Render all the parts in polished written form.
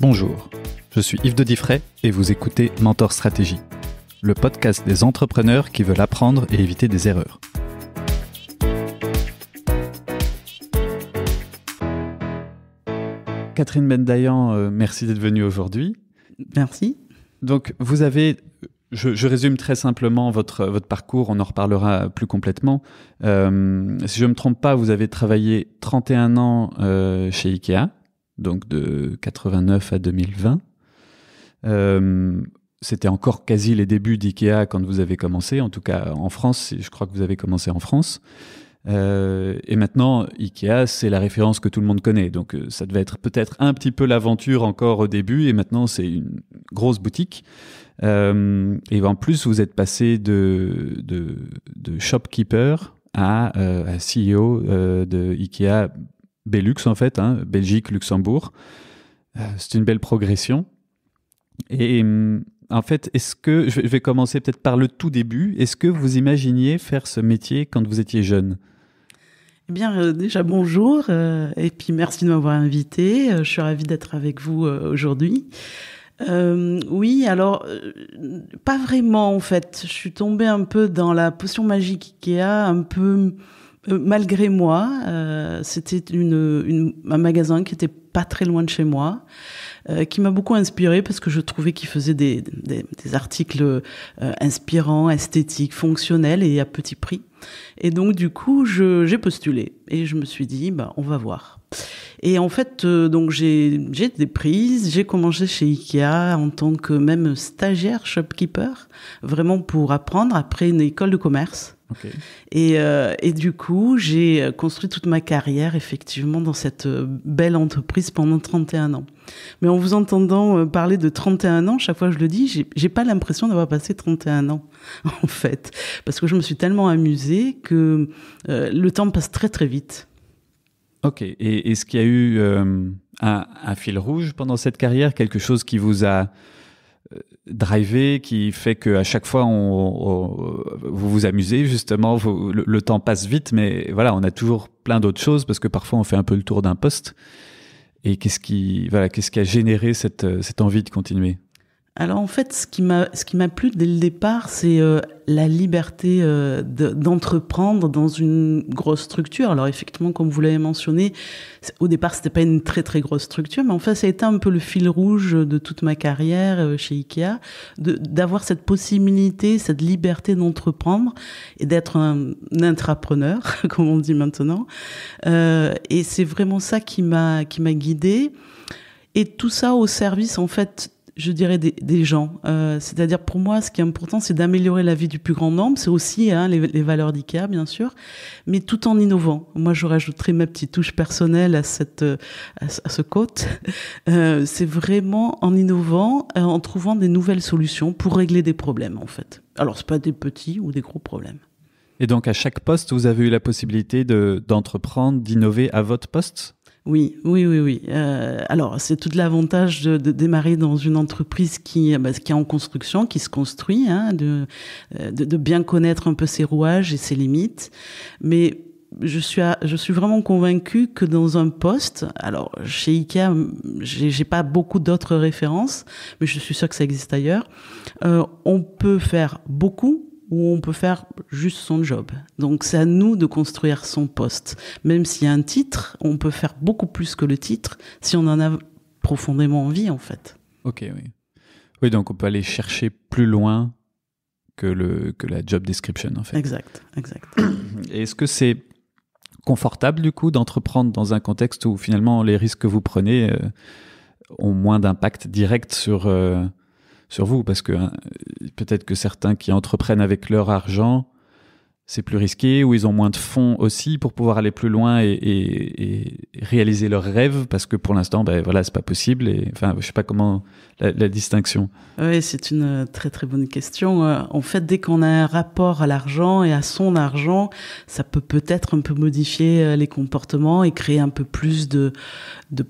Bonjour, je suis Yves de Diffray et vous écoutez Mentor Stratégie, le podcast des entrepreneurs qui veulent apprendre et éviter des erreurs. Catherine Bendayan, merci d'être venue aujourd'hui. Merci. Donc vous avez, je résume très simplement votre parcours, on en reparlera plus complètement. Si je ne me trompe pas, vous avez travaillé 31 ans chez Ikea, donc de 89 à 2020. C'était encore quasi les débuts d'Ikea quand vous avez commencé, en tout cas en France, je crois que vous avez commencé en France. Et maintenant, Ikea, c'est la référence que tout le monde connaît. Donc, ça devait être peut-être un petit peu l'aventure encore au début. Et maintenant, c'est une grosse boutique. Et en plus, vous êtes passé de shopkeeper à CEO de Ikea Belux, en fait, Belgique, Luxembourg. C'est une belle progression. Et en fait, est-ce que, je vais commencer peut-être par le tout début, est-ce que vous imaginiez faire ce métier quand vous étiez jeune ? Eh bien, déjà bonjour et puis merci de m'avoir invité. Je suis ravie d'être avec vous aujourd'hui. Oui, alors pas vraiment en fait. Je suis tombée un peu dans la potion magique Ikea, un peu malgré moi. C'était un magasin qui était pas très loin de chez moi. Qui m'a beaucoup inspirée parce que je trouvais qu'il faisait des articles inspirants, esthétiques, fonctionnels et à petit prix. Et donc du coup, j'ai postulé et je me suis dit, on va voir. Et en fait, donc j'ai été prise, j'ai commencé chez Ikea en tant que même stagiaire shopkeeper, vraiment pour apprendre après une école de commerce. Okay. Et du coup, j'ai construit toute ma carrière effectivement dans cette belle entreprise pendant 31 ans. Mais en vous entendant parler de 31 ans, chaque fois que je le dis, j'ai pas l'impression d'avoir passé 31 ans, en fait. Parce que je me suis tellement amusée que le temps passe très très vite. Ok. Et est-ce qu'il y a eu un fil rouge pendant cette carrière, quelque chose qui vous a drivé, qui fait qu'à chaque fois vous vous amusez justement, le temps passe vite, mais voilà, on a toujours plein d'autres choses parce que parfois on fait un peu le tour d'un poste. Et qu'est-ce qui a généré cette envie de continuer ? Alors en fait, ce qui m'a plu dès le départ, c'est la liberté d'entreprendre dans une grosse structure. Alors effectivement, comme vous l'avez mentionné, au départ, c'était pas une très très grosse structure, mais en fait, ça a été un peu le fil rouge de toute ma carrière chez Ikea, d'avoir cette possibilité, cette liberté d'entreprendre et d'être un intrapreneur, comme on dit maintenant. Et c'est vraiment ça qui m'a guidée. Et tout ça au service, en fait, je dirais des gens. C'est-à-dire pour moi, ce qui est important, c'est d'améliorer la vie du plus grand nombre. C'est aussi les valeurs d'IKEA, bien sûr, mais tout en innovant. Moi, je rajouterai ma petite touche personnelle à ce quote. C'est vraiment en innovant, en trouvant des nouvelles solutions pour régler des problèmes, en fait. Alors, c'est pas des petits ou des gros problèmes. Et donc, à chaque poste, vous avez eu la possibilité d'entreprendre, d'innover à votre poste ? Oui. Alors, c'est tout l'avantage de démarrer dans une entreprise qui est en construction, qui se construit, de bien connaître un peu ses rouages et ses limites. Mais je suis vraiment convaincue que dans un poste, alors chez Ikea, j'ai pas beaucoup d'autres références, mais je suis sûre que ça existe ailleurs. On peut faire beaucoup, où on peut faire juste son job. Donc, c'est à nous de construire son poste. Même s'il y a un titre, on peut faire beaucoup plus que le titre si on en a profondément envie, en fait. Ok, oui. Oui, donc on peut aller chercher plus loin que la job description, en fait. Exact. Et est-ce que c'est confortable, du coup, d'entreprendre dans un contexte où, finalement, les risques que vous prenez ont moins d'impact direct sur vous, parce que peut-être que certains qui entreprennent avec leur argent, c'est plus risqué, ou ils ont moins de fonds aussi pour pouvoir aller plus loin et réaliser leurs rêves, parce que pour l'instant, c'est pas possible. Et, enfin, je sais pas comment la distinction. Oui, c'est une très très bonne question. En fait, dès qu'on a un rapport à l'argent et à son argent, ça peut-être un peu modifier les comportements et créer un peu plus de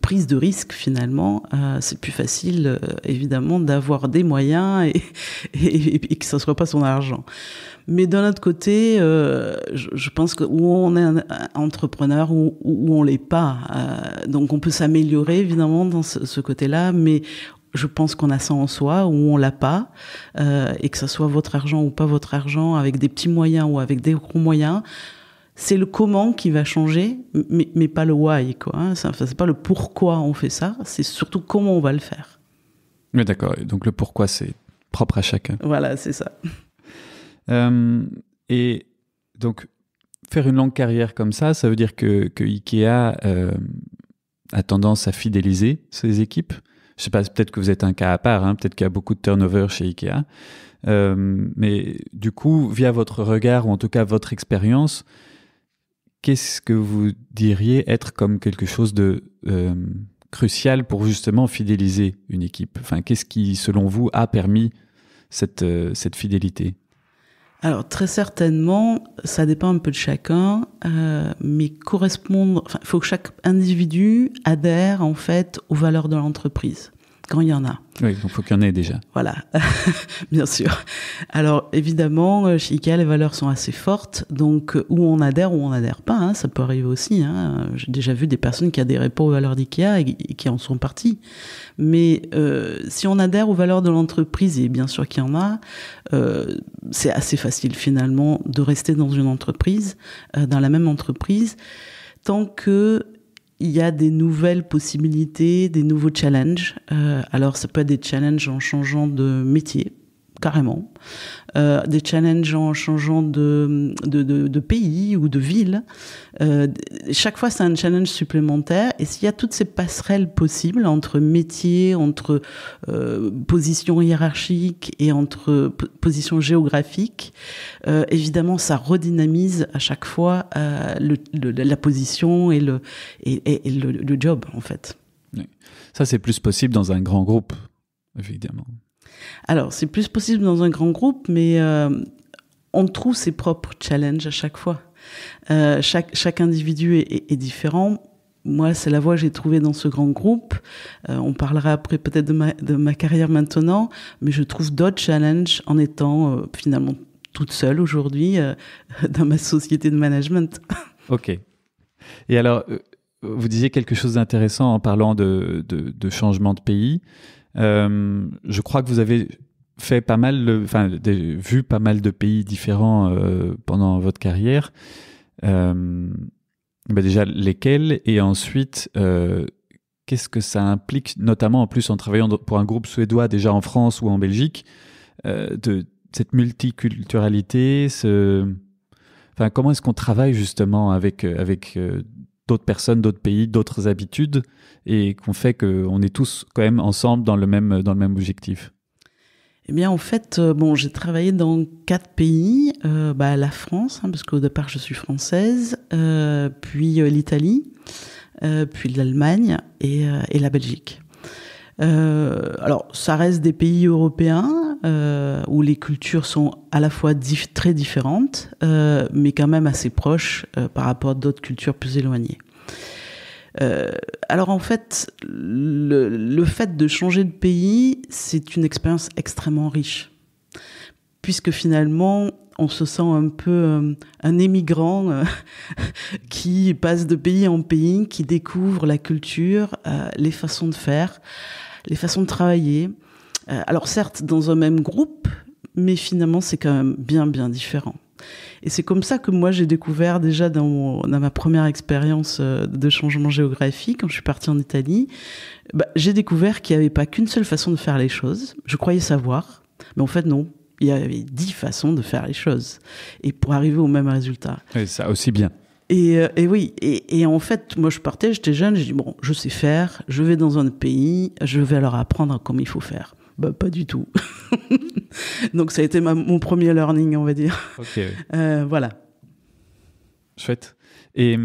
prise de risque finalement. C'est plus facile, évidemment, d'avoir des moyens et que ça soit pas son argent. Mais d'un autre côté, je pense que où on est un entrepreneur ou où on l'est pas. Donc on peut s'améliorer évidemment dans ce côté-là, mais je pense qu'on a ça en soi ou on l'a pas, et que ça soit votre argent ou pas votre argent, avec des petits moyens ou avec des gros moyens. C'est le comment qui va changer, mais pas le why, quoi. Hein. C'est pas le pourquoi on fait ça, c'est surtout comment on va le faire. Oui, d'accord. Donc le pourquoi, c'est propre à chacun. Voilà, c'est ça. Et donc, faire une longue carrière comme ça veut dire que Ikea a tendance à fidéliser ses équipes. Je ne sais pas, peut-être que vous êtes un cas à part, hein, peut-être qu'il y a beaucoup de turnover chez Ikea. Mais du coup, via votre regard, ou en tout cas votre expérience, qu'est-ce que vous diriez être comme quelque chose de crucial pour justement fidéliser une équipe? Enfin, qu'est-ce qui, selon vous, a permis cette fidélité? Alors, très certainement, ça dépend un peu de chacun, mais il faut que chaque individu adhère, en fait, aux valeurs de l'entreprise, quand il y en a. Oui, donc il faut qu'il y en ait déjà. Voilà, bien sûr. Alors, évidemment, chez Ikea, les valeurs sont assez fortes, donc où on adhère pas, hein, ça peut arriver aussi. Hein. J'ai déjà vu des personnes qui adhéraient pas aux valeurs d'Ikea et qui en sont parties. Mais si on adhère aux valeurs de l'entreprise, et bien sûr qu'il y en a, c'est assez facile finalement de rester dans une entreprise, dans la même entreprise, tant que il y a des nouvelles possibilités, des nouveaux challenges. Alors, ça peut être des challenges en changeant de métier, carrément. Des challenges en changeant de pays ou de ville. Chaque fois, c'est un challenge supplémentaire. Et s'il y a toutes ces passerelles possibles entre métiers, entre positions hiérarchiques et entre positions géographiques, évidemment, ça redynamise à chaque fois la position et le job, en fait. Oui. Ça, c'est plus possible dans un grand groupe, évidemment. Alors, c'est plus possible dans un grand groupe, mais on trouve ses propres challenges à chaque fois. Chaque individu est différent. Moi, c'est la voie que j'ai trouvée dans ce grand groupe. On parlera après peut-être de ma carrière maintenant, mais je trouve d'autres challenges en étant finalement toute seule aujourd'hui dans ma société de management. Ok. Et alors, vous disiez quelque chose d'intéressant en parlant de changement de pays. Je crois que vous avez fait vu pas mal de pays différents pendant votre carrière. Déjà, lesquels? Et ensuite, qu'est-ce que ça implique, notamment en plus en travaillant pour un groupe suédois déjà en France ou en Belgique, de cette multiculturalité, comment est-ce qu'on travaille justement avec d'autres personnes, d'autres pays, d'autres habitudes, et qu'on fait qu'on est tous quand même ensemble dans le même objectif? Eh bien, en fait, j'ai travaillé dans 4 pays. La France, hein, parce qu'au départ, je suis française, puis l'Italie, puis l'Allemagne et la Belgique. Alors, ça reste des pays européens où les cultures sont à la fois très différentes, mais quand même assez proches par rapport à d'autres cultures plus éloignées. Alors en fait, le fait de changer de pays, c'est une expérience extrêmement riche, puisque finalement, on se sent un peu un émigrant qui passe de pays en pays, qui découvre la culture, les façons de faire, les façons de travailler. Alors certes, dans un même groupe, mais finalement, c'est quand même bien, bien différent. Et c'est comme ça que moi, j'ai découvert déjà dans ma première expérience de changement géographique, quand je suis partie en Italie, j'ai découvert qu'il n'y avait pas qu'une seule façon de faire les choses. Je croyais savoir, mais en fait, non. Il y avait 10 façons de faire les choses. Et pour arriver au même résultat. Et ça aussi bien. Et oui, et en fait, moi, j'étais jeune, j'ai dit, bon, je sais faire, je vais dans un autre pays, je vais leur apprendre comment il faut faire. Pas du tout. Donc, ça a été mon premier learning, on va dire. Ok. Voilà. Chouette. Et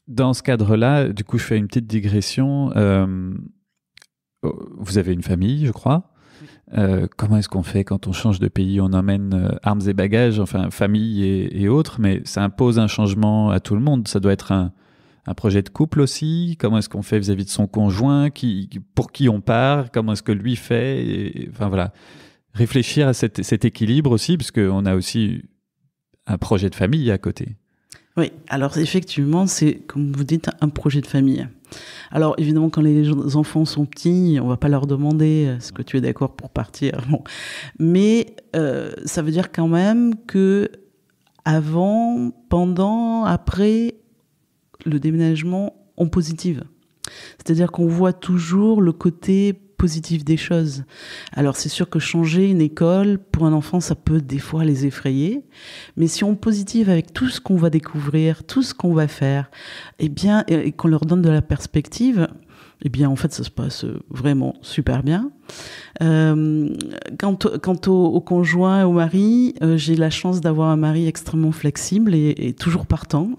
dans ce cadre-là, du coup, je fais une petite digression. Vous avez une famille, je crois. Comment est-ce qu'on fait quand on change de pays? On emmène armes et bagages, enfin, famille et autres, mais ça impose un changement à tout le monde. Ça doit être un projet de couple aussi. Comment est-ce qu'on fait vis-à-vis de son conjoint, pour qui on part, comment est-ce que lui fait, enfin voilà, réfléchir à cet équilibre aussi, parce qu'on a aussi un projet de famille à côté. Oui, alors effectivement, c'est, comme vous dites, un projet de famille. Alors évidemment, quand les enfants sont petits, on va pas leur demander est-ce que tu es d'accord pour partir. Bon. Mais ça veut dire quand même que avant, pendant, après le déménagement, on positive. C'est-à-dire qu'on voit toujours le côté positif des choses. Alors c'est sûr que changer une école, pour un enfant, ça peut des fois les effrayer, mais si on positive avec tout ce qu'on va découvrir, tout ce qu'on va faire, eh bien, et qu'on leur donne de la perspective, eh bien en fait ça se passe vraiment super bien. Quant au conjoint, au mari, j'ai la chance d'avoir un mari extrêmement flexible et toujours partant.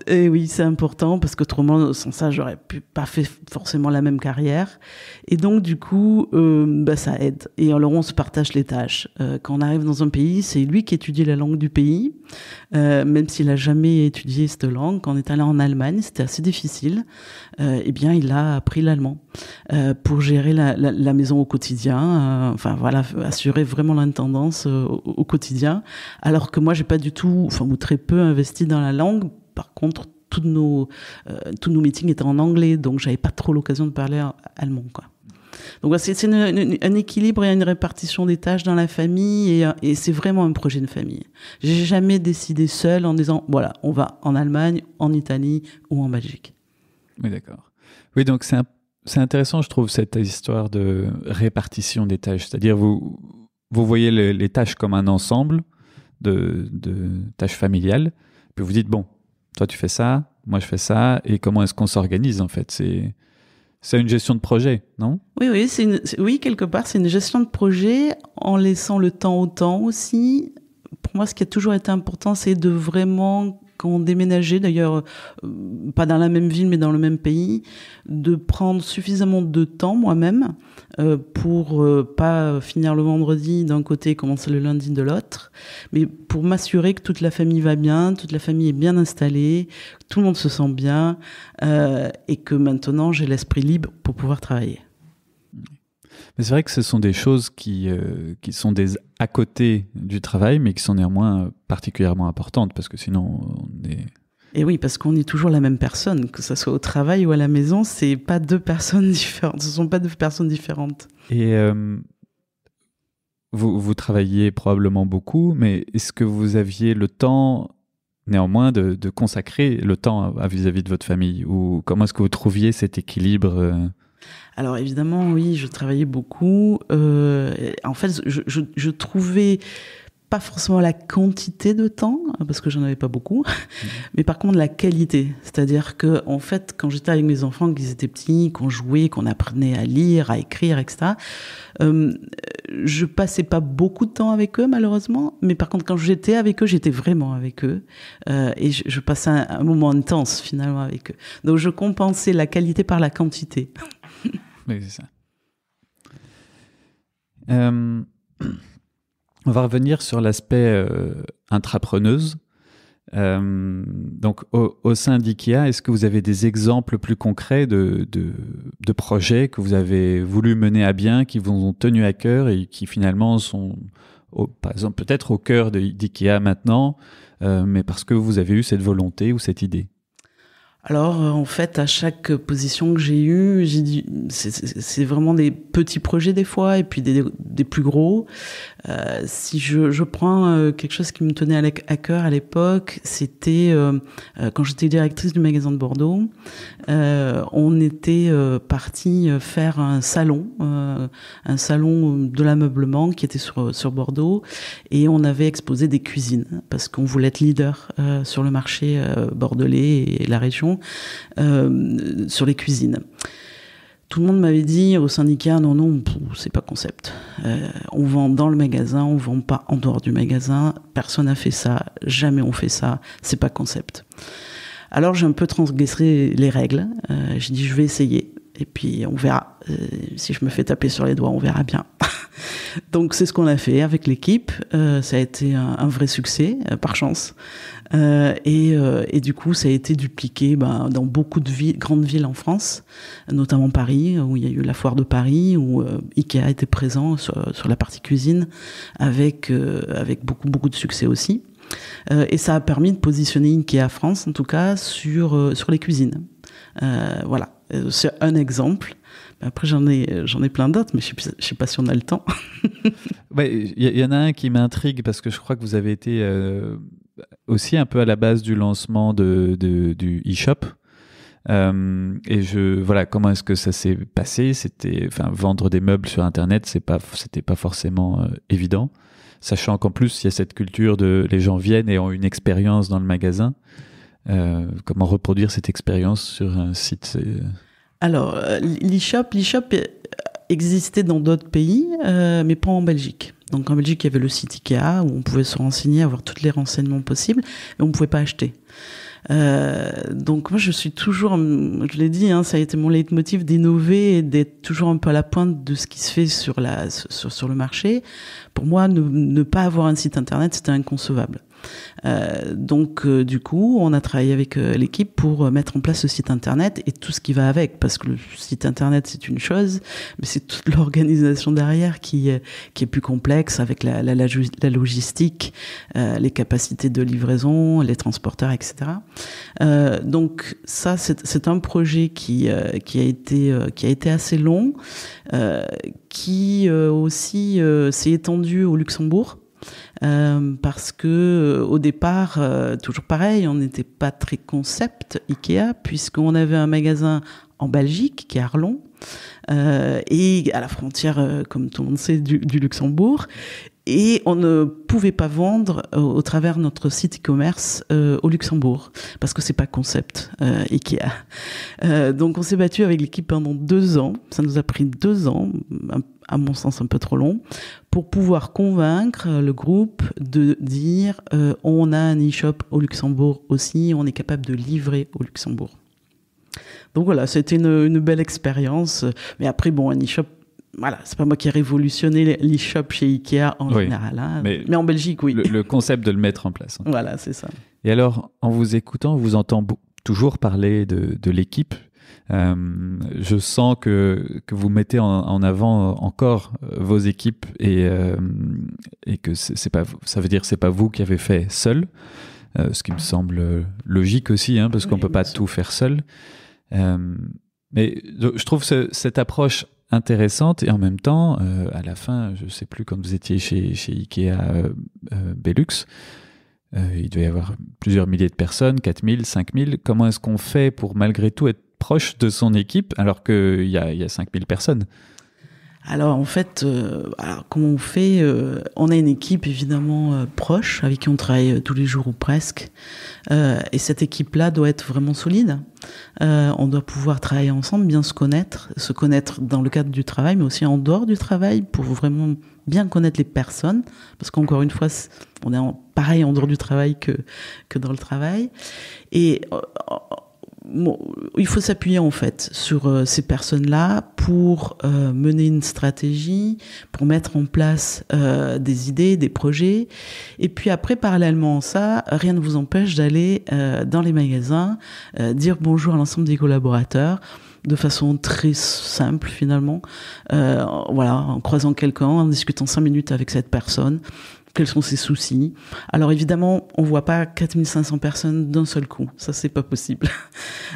Et oui, c'est important parce qu'autrement, sans ça, j'aurais pas fait forcément la même carrière. Et donc, du coup, ça aide. Et alors, on se partage les tâches. Quand on arrive dans un pays, c'est lui qui étudie la langue du pays, même s'il a jamais étudié cette langue. Quand on est allé en Allemagne, c'était assez difficile. Eh bien, il a appris l'allemand pour gérer la maison au quotidien. Assurer vraiment l'intendance au quotidien. Alors que moi, j'ai pas du tout, ou très peu investi dans la langue. Par contre, tous nos meetings étaient en anglais, donc j'avais pas trop l'occasion de parler allemand, quoi. Donc c'est un équilibre et une répartition des tâches dans la famille et c'est vraiment un projet de famille. J'ai jamais décidé seul en disant voilà, on va en Allemagne, en Italie ou en Belgique. Oui, d'accord. Oui, donc c'est intéressant, je trouve, cette histoire de répartition des tâches. C'est-à-dire vous voyez les tâches comme un ensemble de tâches familiales, puis vous dites bon, toi tu fais ça, moi je fais ça, et comment est-ce qu'on s'organise en fait? C'est une gestion de projet, non? Oui, oui, quelque part c'est une gestion de projet en laissant le temps au temps aussi. Pour moi, ce qui a toujours été important, c'est de vraiment, quand on déménageait, d'ailleurs, pas dans la même ville, mais dans le même pays, de prendre suffisamment de temps moi-même pour pas finir le vendredi d'un côté et commencer le lundi de l'autre, mais pour m'assurer que toute la famille va bien, toute la famille est bien installée, tout le monde se sent bien et que maintenant j'ai l'esprit libre pour pouvoir travailler. Mais c'est vrai que ce sont des choses qui sont des à côté du travail, mais qui sont néanmoins particulièrement importantes, parce que sinon on est... Et oui, parce qu'on est toujours la même personne, que ce soit au travail ou à la maison, c'est pas deux personnes différentes, ce sont pas deux personnes différentes. Et vous travailliez probablement beaucoup, mais est-ce que vous aviez le temps néanmoins de consacrer le temps vis-à-vis de votre famille, ou comment est-ce que vous trouviez cet équilibre Alors évidemment, oui, je travaillais beaucoup. En fait, je trouvais pas forcément la quantité de temps, parce que j'en avais pas beaucoup, mais par contre la qualité. C'est-à-dire que, en fait, quand j'étais avec mes enfants, qu'ils étaient petits, qu'on jouait, qu'on apprenait à lire, à écrire, etc., je passais pas beaucoup de temps avec eux, malheureusement, mais par contre, quand j'étais avec eux, j'étais vraiment avec eux, et je passais un moment intense, finalement, avec eux. Donc, je compensais la qualité par la quantité. Oui, c'est ça. On va revenir sur l'aspect intrapreneuse. Donc, au sein d'IKEA, est-ce que vous avez des exemples plus concrets de projets que vous avez voulu mener à bien, qui vous ont tenu à cœur et qui finalement sont, par exemple, peut-être au cœur d'IKEA maintenant, mais parce que vous avez eu cette volonté ou cette idée? Alors, en fait, à chaque position que j'ai eue, j'ai dit, c'est vraiment des petits projets des fois, et puis des plus gros. Si je prends quelque chose qui me tenait à cœur à l'époque, c'était quand j'étais directrice du magasin de Bordeaux, on était parti faire un salon de l'ameublement qui était sur Bordeaux, et on avait exposé des cuisines parce qu'on voulait être leader sur le marché bordelais et la région. Sur les cuisines. Tout le monde m'avait dit au syndicat, non, c'est pas concept. On vend dans le magasin, on vend pas en dehors du magasin. Personne n'a fait ça, jamais on fait ça, c'est pas concept. Alors j'ai un peu transgressé les règles. J'ai dit je vais essayer et puis on verra. Si je me fais taper sur les doigts, on verra bien. Donc c'est ce qu'on a fait avec l'équipe. Ça a été un vrai succès, par chance. Et du coup, ça a été dupliqué dans beaucoup de grandes villes en France, notamment Paris, où il y a eu la foire de Paris, où Ikea était présent sur la partie cuisine, avec beaucoup de succès aussi. Et ça a permis de positionner Ikea France, en tout cas, sur les cuisines. Voilà, c'est un exemple. Après, j'en ai plein d'autres, mais je sais pas si on a le temps. Ouais, il y en a un qui m'intrigue parce que je crois que vous avez été aussi un peu à la base du lancement du e-shop. Voilà, comment est-ce que ça s'est passé? Vendre des meubles sur Internet, c'était pas forcément évident. Sachant qu'en plus, il y a cette culture les gens viennent et ont une expérience dans le magasin. Comment reproduire cette expérience sur un site? Alors, l'e-shop existait dans d'autres pays, mais pas en Belgique. Donc en Belgique, il y avait le site Ikea où on pouvait se renseigner, avoir tous les renseignements possibles, mais on ne pouvait pas acheter. Donc moi, je suis toujours, je l'ai dit, ça a été mon leitmotiv d'innover et d'être toujours un peu à la pointe de ce qui se fait sur le marché. Pour moi, ne pas avoir un site internet, c'était inconcevable. Donc du coup, on a travaillé avec l'équipe pour mettre en place ce site internet et tout ce qui va avec, parce que le site internet c'est une chose, mais c'est toute l'organisation derrière qui est plus complexe, avec la logistique, les capacités de livraison, les transporteurs, etc. Donc ça, c'est un projet qui a été assez long, qui aussi s'est étendu au Luxembourg. Parce que au départ, toujours pareil, on n'était pas très concept Ikea, puisqu'on avait un magasin en Belgique, qui est Arlon, et à la frontière, comme tout le monde sait, du Luxembourg. Et on ne pouvait pas vendre au travers de notre site e-commerce au Luxembourg, parce que c'est pas concept Ikea. Donc on s'est battu avec l'équipe pendant 2 ans. Ça nous a pris 2 ans, à mon sens un peu trop long, pour pouvoir convaincre le groupe de dire on a un e-shop au Luxembourg aussi, on est capable de livrer au Luxembourg. Donc voilà, c'était une belle expérience. Mais après, bon, un e-shop, voilà, c'est pas moi qui ai révolutionné l'e-shop chez Ikea en général, mais en Belgique, oui. Le concept de le mettre en place. Voilà, c'est ça. Et alors, en vous écoutant, on vous entend toujours parler de l'équipe. Je sens que vous mettez en avant encore vos équipes et que c'est pas, ça veut dire que c'est pas vous qui avez fait seul, ce qui me semble logique aussi, parce qu'on peut pas tout faire seul. Mais je trouve cette approche intéressante et en même temps, à la fin, je sais plus, quand vous étiez chez Ikea Belux, il devait y avoir plusieurs milliers de personnes, 4000, 5000. Comment est-ce qu'on fait pour malgré tout être proche de son équipe alors qu'il y a 5000 personnes? Alors en fait, comment on fait? On a une équipe évidemment proche, avec qui on travaille tous les jours ou presque. Et cette équipe-là doit être vraiment solide. On doit pouvoir travailler ensemble, bien se connaître dans le cadre du travail, mais aussi en dehors du travail, pour vraiment bien connaître les personnes. Parce qu'encore une fois, on est pareil en dehors du travail que dans le travail. Et il faut s'appuyer en fait sur ces personnes-là pour mener une stratégie, pour mettre en place des idées, des projets. Et puis après, parallèlement à ça, rien ne vous empêche d'aller dans les magasins, dire bonjour à l'ensemble des collaborateurs, de façon très simple finalement. Voilà, en croisant quelqu'un, en discutant 5 minutes avec cette personne. Quels sont ses soucis? Alors évidemment, on voit pas 4500 personnes d'un seul coup. Ça, c'est pas possible.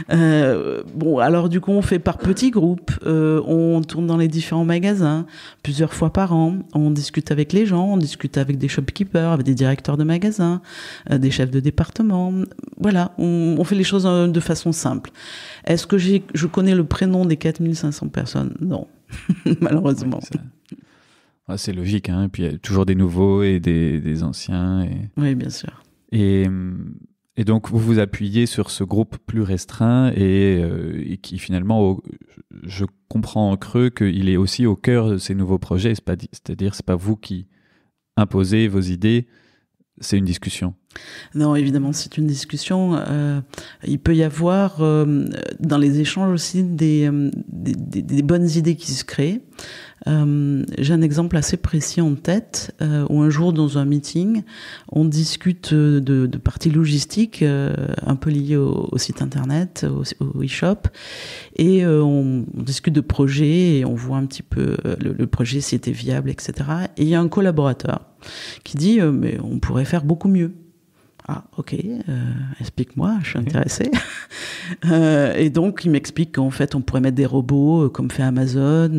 Bon, alors du coup, on fait par petits groupes. On tourne dans les différents magasins plusieurs fois par an. On discute avec les gens, on discute avec des shopkeepers, avec des directeurs de magasins, des chefs de département. Voilà, on fait les choses de façon simple. Est-ce que je connais le prénom des 4500 personnes? Non, malheureusement. Oui, c'est logique, et puis il y a toujours des nouveaux et des anciens. Oui, bien sûr. Et donc, vous vous appuyez sur ce groupe plus restreint et qui finalement, je comprends en creux qu'il est aussi au cœur de ces nouveaux projets. C'est-à-dire, c'est pas vous qui imposez vos idées, c'est une discussion. Non, évidemment, c'est une discussion. Il peut y avoir dans les échanges aussi des bonnes idées qui se créent. J'ai un exemple assez précis en tête où un jour dans un meeting, on discute de parties logistiques un peu liées au site internet, au e-shop, et on discute de projets et on voit un petit peu le projet si c'était viable, etc. Et il y a un collaborateur qui dit mais on pourrait faire beaucoup mieux. Ah, ok, explique-moi, je suis intéressée. Et donc, il m'explique qu'en fait, on pourrait mettre des robots, comme fait Amazon.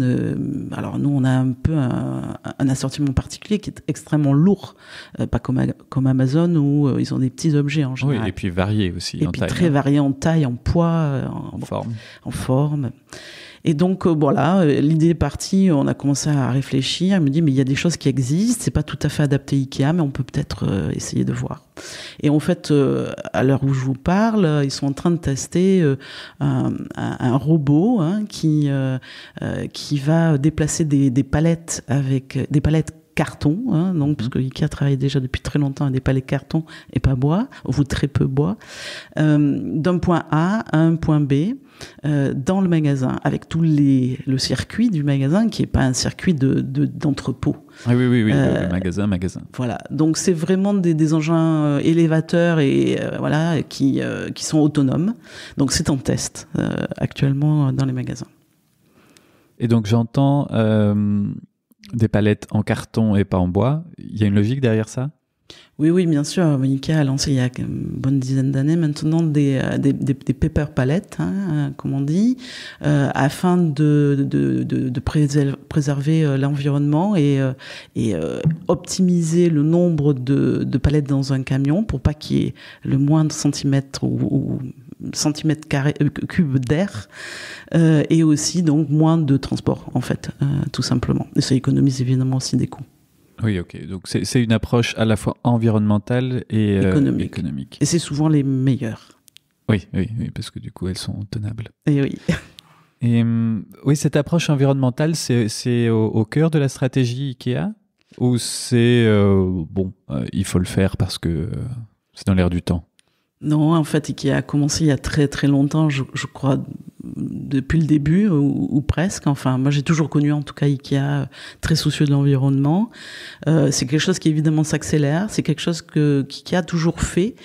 Alors, nous, on a un peu un assortiment particulier qui est extrêmement lourd, pas comme Amazon, où ils ont des petits objets en général. Oui, et puis variés aussi en taille. Et puis très variés en taille, en poids, en forme. Et donc voilà, l'idée est partie, on a commencé à réfléchir. Il me dit mais il y a des choses qui existent, c'est pas tout à fait adapté Ikea, mais on peut peut-être essayer de voir. Et en fait, à l'heure où je vous parle, ils sont en train de tester un robot qui va déplacer des palettes avec des palettes carton, donc parce que Ikea travaille déjà depuis très longtemps avec des palettes carton et pas bois, ou très peu bois, d'un point A à un point B. Dans le magasin, avec tout le circuit du magasin qui n'est pas un circuit d'entrepôt. Ah oui, le magasin. Voilà, donc c'est vraiment des engins élévateurs et voilà qui sont autonomes. Donc c'est en test actuellement dans les magasins. Et donc j'entends des palettes en carton et pas en bois. Il y a une logique derrière ça ? Oui, bien sûr. Ikea a lancé il y a une bonne dizaine d'années maintenant des paper palettes, comme on dit, afin de préserver l'environnement et optimiser le nombre de palettes dans un camion pour pas qu'il y ait le moindre centimètre ou centimètres cubes d'air et aussi donc moins de transport en fait, tout simplement. Et ça économise évidemment aussi des coûts. Oui, ok. Donc c'est une approche à la fois environnementale et économique. Et c'est souvent les meilleures. Oui, parce que du coup elles sont tenables. Et oui. Et oui, cette approche environnementale, c'est au cœur de la stratégie Ikea ou c'est il faut le faire parce que c'est dans l'air du temps? Non, en fait, Ikea a commencé il y a très très longtemps, je crois, depuis le début ou presque. Enfin, moi j'ai toujours connu en tout cas Ikea très soucieux de l'environnement. C'est quelque chose qui évidemment s'accélère, c'est quelque chose qu'Ikea a toujours fait,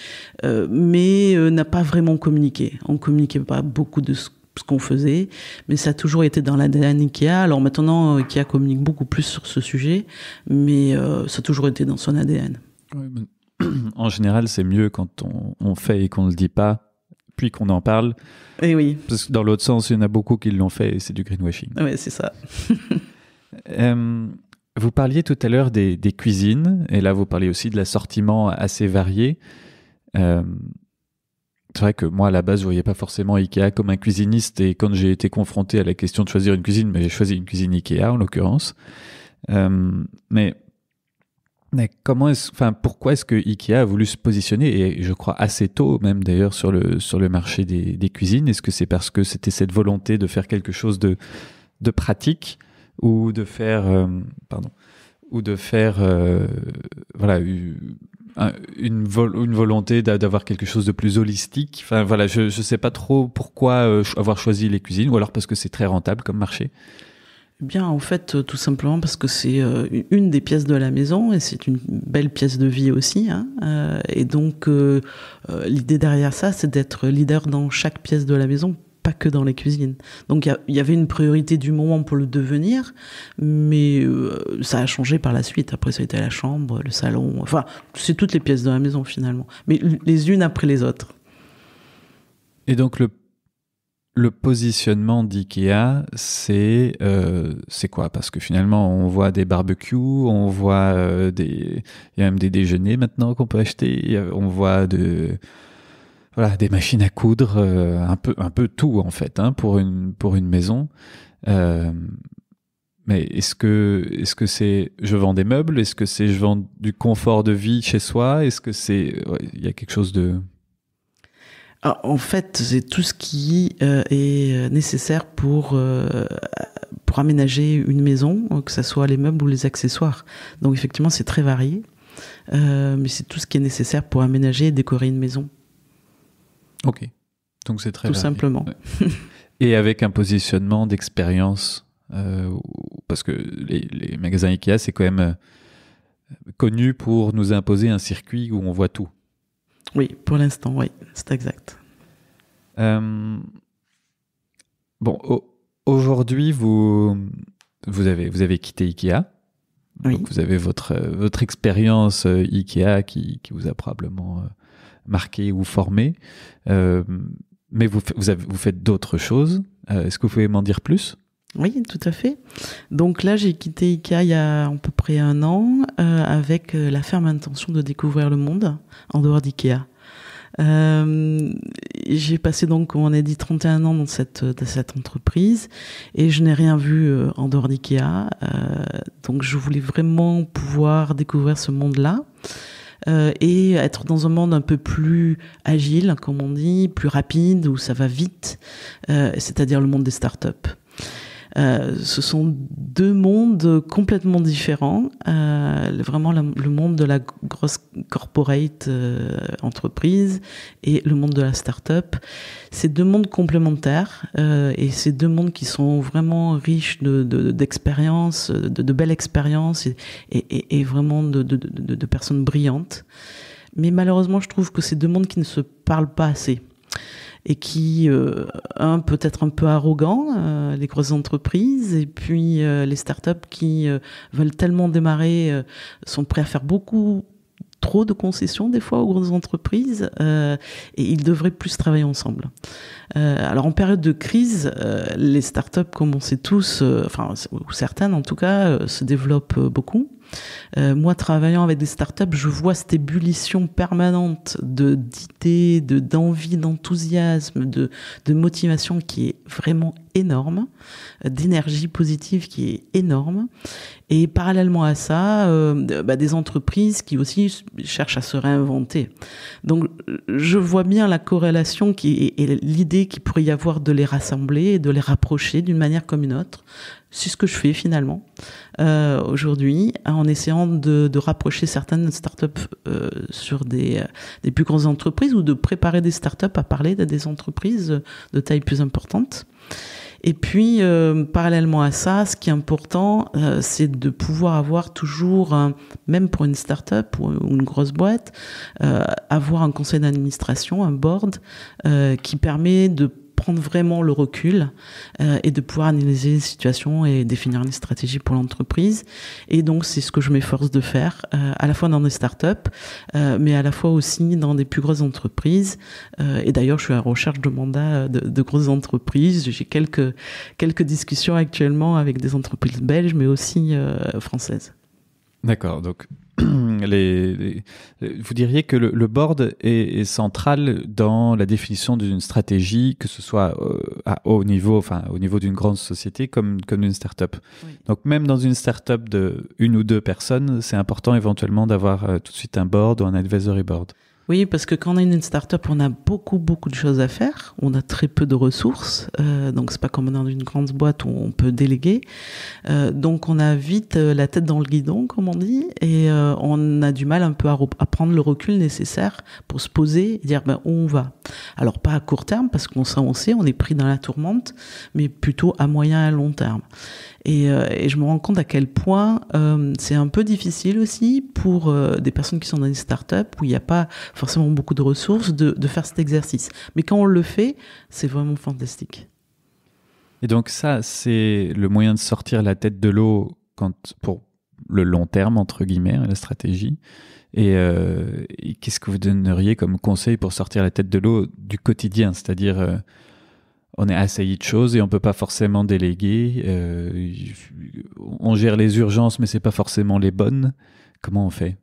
mais n'a pas vraiment communiqué. On communiquait pas beaucoup de ce qu'on faisait, mais ça a toujours été dans l'ADN Ikea. Alors maintenant, Ikea communique beaucoup plus sur ce sujet, mais ça a toujours été dans son ADN. Oui, en général, c'est mieux quand on fait et qu'on ne le dit pas, puis qu'on en parle. Et oui. Parce que dans l'autre sens, il y en a beaucoup qui l'ont fait et c'est du greenwashing. Oui, c'est ça. Vous parliez tout à l'heure des cuisines, et là vous parliez aussi de l'assortiment assez varié. C'est vrai que moi, à la base, je ne voyais pas forcément Ikea comme un cuisiniste, et quand j'ai été confronté à la question de choisir une cuisine, mais j'ai choisi une cuisine Ikea en l'occurrence. Mais pourquoi est-ce que Ikea a voulu se positionner, et je crois assez tôt même d'ailleurs sur le marché des cuisines? Est-ce que c'est parce que c'était cette volonté de faire quelque chose de pratique, ou de faire une volonté d'avoir quelque chose de plus holistique? Enfin voilà, je sais pas trop pourquoi avoir choisi les cuisines, ou alors parce que c'est très rentable comme marché. Bien, en fait, tout simplement parce que c'est une des pièces de la maison et c'est une belle pièce de vie aussi. Et donc, l'idée derrière ça, c'est d'être leader dans chaque pièce de la maison, pas que dans les cuisines. Donc, il y avait une priorité du moment pour le devenir, mais ça a changé par la suite. Après, ça a été la chambre, le salon. Enfin, c'est toutes les pièces de la maison finalement, mais les unes après les autres. Et donc, le positionnement d'Ikea, c'est quoi? Parce que finalement, on voit des barbecues, on voit il y a même des déjeuners maintenant qu'on peut acheter, on voit des machines à coudre, un peu tout en fait, pour une maison. Mais est-ce que c'est je vends des meubles? Est-ce que c'est je vends du confort de vie chez soi? Est-ce que c'est il y a quelque chose de... Alors, en fait, c'est tout ce qui est nécessaire pour aménager une maison, que ce soit les meubles ou les accessoires. Donc effectivement, c'est très varié. mais c'est tout ce qui est nécessaire pour aménager et décorer une maison. Ok, donc c'est très tout varié. Simplement. Ouais. Et avec un positionnement d'expérience, parce que les magasins Ikea, c'est quand même connu pour nous imposer un circuit où on voit tout. Oui, pour l'instant, oui, c'est exact. Aujourd'hui, vous avez quitté Ikea. Oui. Donc vous avez votre expérience Ikea qui vous a probablement marqué ou formé. Mais vous faites d'autres choses. Est-ce que vous pouvez m'en dire plus ? Oui, tout à fait. Donc là, j'ai quitté Ikea il y a à peu près 1 an avec la ferme intention de découvrir le monde en dehors d'Ikea. J'ai passé donc, comme on a dit, 31 ans dans cette entreprise et je n'ai rien vu en dehors d'Ikea. Donc je voulais vraiment pouvoir découvrir ce monde-là. Et être dans un monde un peu plus agile, comme on dit, plus rapide, où ça va vite, c'est-à-dire le monde des startups. Ce sont 2 mondes complètement différents. Vraiment le monde de la grosse corporate entreprise et le monde de la start-up. C'est 2 mondes complémentaires et c'est 2 mondes qui sont vraiment riches d'expériences, de belles expériences et vraiment de personnes brillantes. Mais malheureusement, je trouve que c'est 2 mondes qui ne se parlent pas assez. Et qui, peut-être un peu arrogant, les grosses entreprises, et puis les startups qui veulent tellement démarrer, sont prêts à faire trop de concessions des fois aux grosses entreprises, et ils devraient plus travailler ensemble. Alors en période de crise, les startups, comme on sait tous, ou certaines en tout cas, se développent beaucoup. Moi, travaillant avec des startups, je vois cette ébullition permanente d'idées, d'envie, d'enthousiasme, de motivation qui est vraiment énorme, d'énergie positive qui est énorme. Et parallèlement à ça, des entreprises qui aussi cherchent à se réinventer. Donc, je vois bien la corrélation et l'idée qu'il pourrait y avoir de les rassembler et de les rapprocher d'une manière comme une autre. C'est ce que je fais finalement aujourd'hui, en essayant de rapprocher certaines startups sur des plus grandes entreprises ou de préparer des startups à parler de des entreprises de taille plus importante. Et puis, parallèlement à ça, ce qui est important, c'est de pouvoir avoir toujours, même pour une start-up ou une grosse boîte, avoir un conseil d'administration, un board, qui permet de prendre vraiment le recul et de pouvoir analyser les situations et définir une stratégie pour l'entreprise. Et donc, c'est ce que je m'efforce de faire, à la fois dans des startups, mais à la fois aussi dans des plus grosses entreprises. Et d'ailleurs, je suis à la recherche de mandats de grosses entreprises. J'ai quelques discussions actuellement avec des entreprises belges, mais aussi françaises. D'accord, donc vous diriez que le board est central dans la définition d'une stratégie, que ce soit au niveau d'une grande société comme une start-up. Oui. Donc même dans une start-up de 1 ou 2 personnes, c'est important éventuellement d'avoir tout de suite un board ou un advisory board. Oui, parce que quand on est une start-up, on a beaucoup de choses à faire. On a très peu de ressources. Donc, c'est pas comme dans une grande boîte où on peut déléguer. Donc, on a vite la tête dans le guidon, comme on dit. Et on a du mal un peu à prendre le recul nécessaire pour se poser et dire où on va. Alors, pas à court terme, parce qu'on sait, on est pris dans la tourmente, mais plutôt à moyen et à long terme. Et je me rends compte à quel point c'est un peu difficile aussi pour des personnes qui sont dans des startups où il n'y a pas forcément beaucoup de ressources de faire cet exercice. Mais quand on le fait, c'est vraiment fantastique. Et donc ça, c'est le moyen de sortir la tête de l'eau pour le long terme, entre guillemets, la stratégie. Et qu'est-ce que vous donneriez comme conseil pour sortir la tête de l'eau du quotidien ? C'est-à-dire... on est assailli de choses et on peut pas forcément déléguer. On gère les urgences, mais c'est pas forcément les bonnes. Comment on fait ?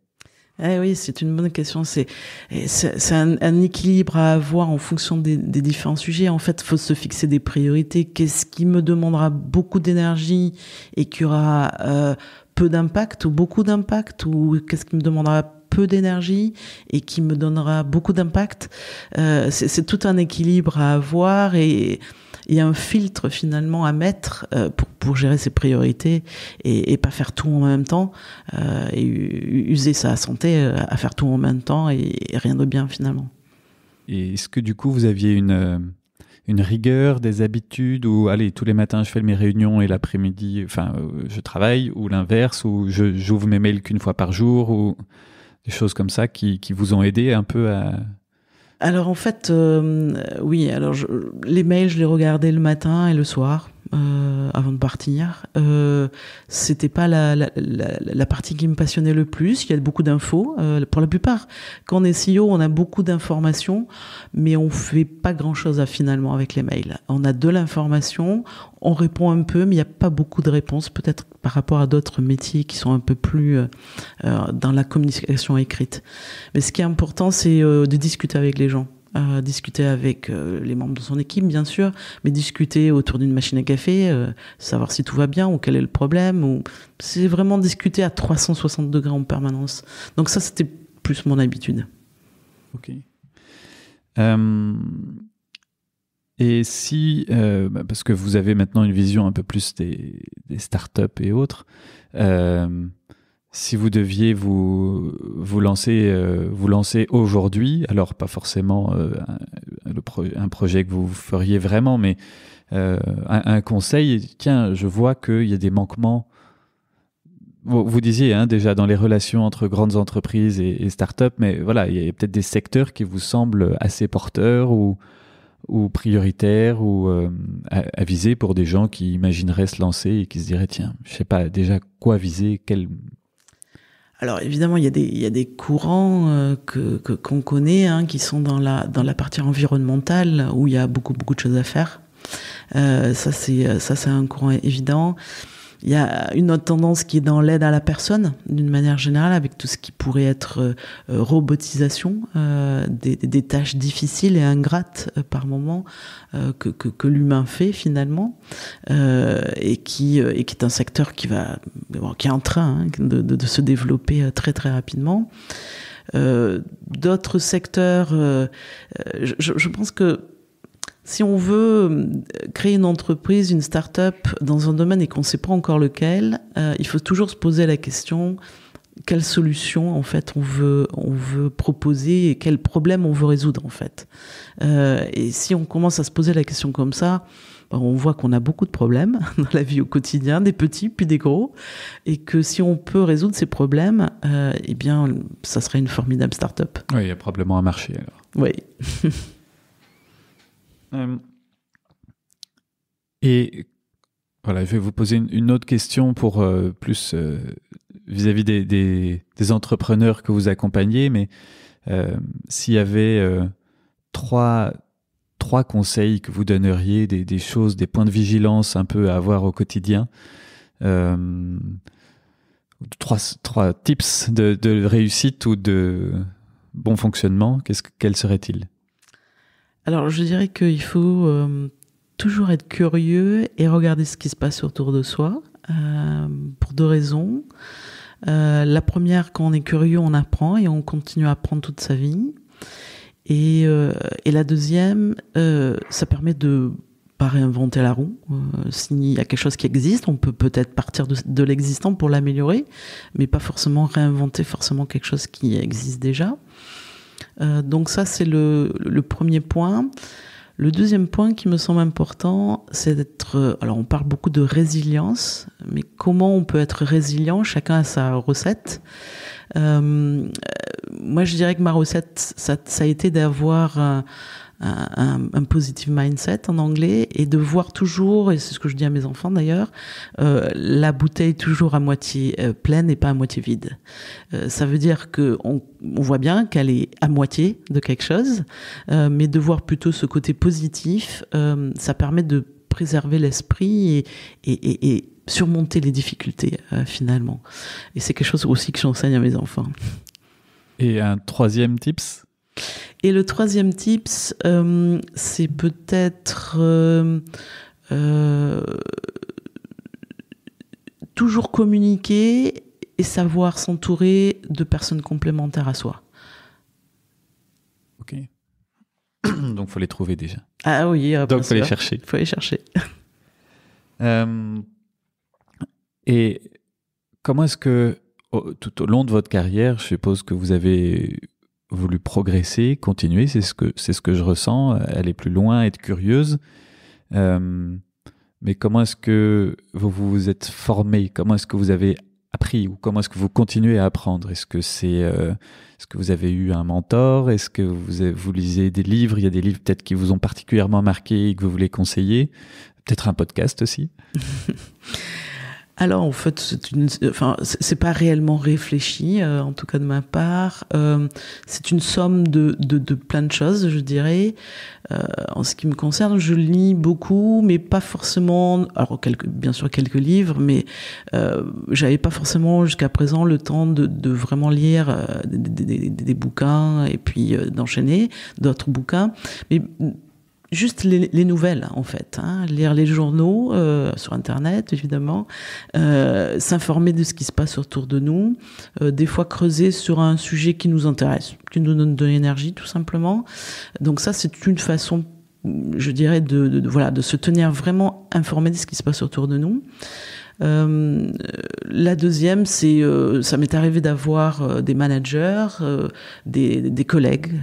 Oui, c'est une bonne question. C'est un équilibre à avoir en fonction des différents sujets. En fait, il faut se fixer des priorités. Qu'est-ce qui me demandera beaucoup d'énergie et qui aura peu d'impact ou beaucoup d'impact, ou qu'est-ce qui me demandera peu d'énergie et qui me donnera beaucoup d'impact. C'est tout un équilibre à avoir et il y a un filtre finalement à mettre pour gérer ses priorités et pas faire tout en même temps et user sa santé à faire tout en même temps et rien de bien finalement. Et est-ce que du coup vous aviez une rigueur, des habitudes où, allez, tous les matins je fais mes réunions et l'après-midi, je travaille, ou l'inverse, ou j'ouvre mes mails qu'une fois par jour, ou des choses comme ça qui vous ont aidé un peu à... Alors en fait, oui. Alors les mails, je les regardais le matin et le soir avant de partir. C'était pas la partie qui me passionnait le plus. Il y a beaucoup d'infos. Pour la plupart, quand on est CEO, on a beaucoup d'informations, mais on fait pas grand-chose finalement avec les mails. On a de l'information, on répond un peu, mais il n'y a pas beaucoup de réponses. Peut-être par rapport à d'autres métiers qui sont un peu plus dans la communication écrite. Mais ce qui est important, c'est de discuter avec les gens. Discuter avec les membres de son équipe, bien sûr, mais discuter autour d'une machine à café, savoir si tout va bien ou quel est le problème. C'est vraiment discuter à 360 degrés en permanence. Donc ça, c'était plus mon habitude. Ok. Et si, parce que vous avez maintenant une vision un peu plus des startups et autres, si vous deviez vous lancer aujourd'hui, alors pas forcément un projet que vous feriez vraiment, mais un conseil, tiens, je vois qu'il y a des manquements. Vous disiez déjà dans les relations entre grandes entreprises et startups, mais voilà, il y a peut-être des secteurs qui vous semblent assez porteurs ou prioritaires ou à viser pour des gens qui imagineraient se lancer et qui se diraient, tiens, je sais pas déjà quoi viser, Alors évidemment, il y a des courants qu'on connaît, qui sont dans la partie environnementale où il y a beaucoup de choses à faire. Ça c'est un courant évident. Il y a une autre tendance qui est dans l'aide à la personne, d'une manière générale, avec tout ce qui pourrait être robotisation des tâches difficiles et ingrates par moment que l'humain fait finalement, et qui est un secteur qui est en train de se développer très très rapidement. D'autres secteurs, je pense que si on veut créer une entreprise, une start-up dans un domaine et qu'on ne sait pas encore lequel, il faut toujours se poser la question quelle solution en fait on veut proposer et quel problème on veut résoudre en fait. Et si on commence à se poser la question comme ça, on voit qu'on a beaucoup de problèmes dans la vie au quotidien, des petits puis des gros, et que si on peut résoudre ces problèmes, eh bien, ça serait une formidable start-up. Oui, il y a probablement un marché alors. Oui. Et voilà, je vais vous poser une autre question pour plus vis-à-vis des entrepreneurs que vous accompagnez, mais s'il y avait trois conseils que vous donneriez, des choses, des points de vigilance un peu à avoir au quotidien, trois tips de réussite ou de bon fonctionnement, quels seraient-ils ? Alors, je dirais qu'il faut toujours être curieux et regarder ce qui se passe autour de soi, pour deux raisons. La première, quand on est curieux, on apprend et on continue à apprendre toute sa vie. Et la deuxième, ça permet de pas réinventer la roue. S'il y a quelque chose qui existe, on peut peut-être partir de l'existant pour l'améliorer, mais pas forcément réinventer forcément quelque chose qui existe déjà. Donc ça, c'est le premier point. Le deuxième point qui me semble important, c'est d'être... Alors, on parle beaucoup de résilience, mais comment on peut être résilient ? Chacun a sa recette. Moi, je dirais que ma recette, ça a été d'avoir un positive mindset en anglais et de voir toujours, et c'est ce que je dis à mes enfants d'ailleurs, la bouteille toujours à moitié pleine et pas à moitié vide. Ça veut dire que on voit bien qu'elle est à moitié de quelque chose, mais de voir plutôt ce côté positif, ça permet de préserver l'esprit et surmonter les difficultés finalement. Et c'est quelque chose aussi que j'enseigne à mes enfants. Et un troisième tips ? Et le troisième tips, c'est peut-être toujours communiquer et savoir s'entourer de personnes complémentaires à soi. Ok. Donc, il faut les trouver déjà. Ah oui, donc, il faut les chercher. Il faut les chercher. Et comment est-ce que, tout au long de votre carrière, je suppose que vous avez voulu progresser, continuer, c'est ce que je ressens, aller plus loin, être curieuse. Mais comment est-ce que vous vous êtes formé? Comment est-ce que vous avez appris? Ou comment est-ce que vous continuez à apprendre? Est-ce que vous avez eu un mentor? Est-ce que vous lisez des livres? Il y a des livres peut-être qui vous ont particulièrement marqué et que vous voulez conseiller? Peut-être un podcast aussi? Alors, en fait, c'est pas réellement réfléchi, en tout cas de ma part. C'est une somme de plein de choses, je dirais. En ce qui me concerne, je lis beaucoup, mais pas forcément. Alors, bien sûr, quelques livres, mais j'avais pas forcément jusqu'à présent le temps de vraiment lire des bouquins et puis d'enchaîner d'autres bouquins. Mais juste les nouvelles, en fait. Lire les journaux sur Internet, évidemment. S'informer de ce qui se passe autour de nous. Des fois, creuser sur un sujet qui nous intéresse, qui nous donne de l'énergie, tout simplement. Donc ça, c'est une façon, je dirais, de se tenir vraiment informé de ce qui se passe autour de nous. La deuxième, c'est ça m'est arrivé d'avoir des managers, des collègues,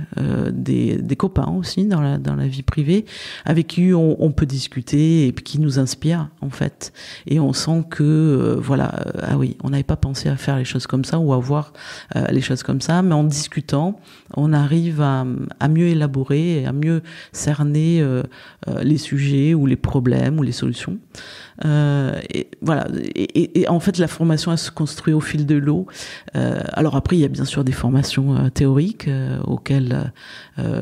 des copains aussi dans la vie privée, avec qui on peut discuter et puis qui nous inspirent en fait. Et on sent que ah oui, on n'avait pas pensé à faire les choses comme ça ou à voir les choses comme ça, mais en discutant, on arrive à mieux élaborer et à mieux cerner les sujets ou les problèmes ou les solutions. Et voilà. Et en fait, la formation, elle se construit au fil de l'eau. Alors après, il y a bien sûr des formations théoriques auxquelles